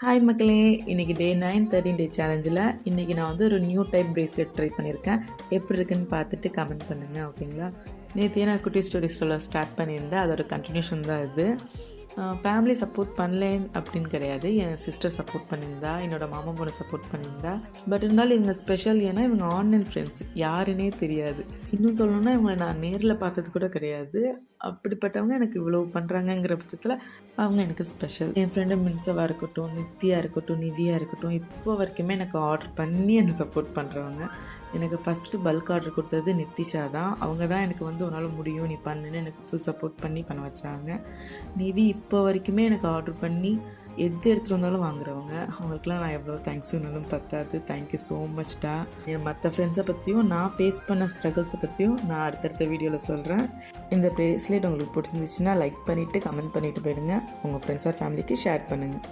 Hi மக்களே, இன்றைக்கி டே 9 13 டே சேலஞ்சில் இன்றைக்கி நான் வந்து ஒரு நியூ டைப் பிரேஸ்லெட் ட்ரை பண்ணியிருக்கேன். எப்படி இருக்குன்னு பார்த்துட்டு கமெண்ட் பண்ணுங்கள், ஓகேங்களா? நேற்று நான் குட்டி ஸ்டோரிஸில் ஸ்டார்ட் பண்ணியிருந்தேன், அதோட கண்டினியூஷன் தான் இது. ஃபேமிலி சப்போர்ட் பண்ணலேன் அப்படின்னு கிடையாது. என் சிஸ்டர் சப்போர்ட் பண்ணியிருந்தா, என்னோடய மாமா பொண்ணு சப்போர்ட் பண்ணியிருந்தா. பட் இருந்தாலும் இவங்க ஸ்பெஷல், ஏன்னா இவங்க ஆன்லைன் ஃப்ரெண்ட்ஸ், யாருன்னே தெரியாது. இன்னும் சொல்லணும்னா இவங்களை நான் நேரில் பார்த்தது கூட கிடையாது. அப்படிப்பட்டவங்க எனக்கு இவ்வளோ பண்ணுறாங்கங்கிற பட்சத்தில் அவங்க எனக்கு ஸ்பெஷல். என் ஃப்ரெண்டு மின்சவாக இருக்கட்டும், நித்யா இருக்கட்டும், நிதியாக இருக்கட்டும், இப்போ வரைக்குமே எனக்கு ஆர்டர் பண்ணி என்னை சப்போர்ட் பண்ணுறவங்க. எனக்கு ஃபஸ்ட்டு பல்க் ஆர்டர் கொடுத்தது நித்திஷா தான். அவங்க தான் எனக்கு வந்து உன்னால் முடியும், நீ பண்ணுன்னு எனக்கு ஃபுல் சப்போர்ட் பண்ணி பண்ண வச்சாங்க. நிவி இப்போ வரைக்குமே எனக்கு ஆர்டர் பண்ணி எது எடுத்துகிட்டு வந்தாலும் வாங்குறவங்க. அவங்களுக்குலாம் நான் எவ்வளோ தேங்க்ஸ் சொன்னாலும் பத்தாது. Thank you so மச்டா. என் மற்ற ஃப்ரெண்ட்ஸை பற்றியும் நான் ஃபேஸ் பண்ண ஸ்ட்ரகிள்ஸை பற்றியும் நான் அடுத்தடுத்த வீடியோவில் சொல்கிறேன். இந்த ப்ரேஸ்லெட் உங்களுக்கு பிடிச்சிருந்துச்சுன்னா லைக் பண்ணிவிட்டு கமெண்ட் பண்ணிவிட்டு போயிடுங்க. உங்கள் ஃப்ரெண்ட்ஸ் ஆர் ஃபேமிலிக்கு ஷேர் பண்ணுங்கள்.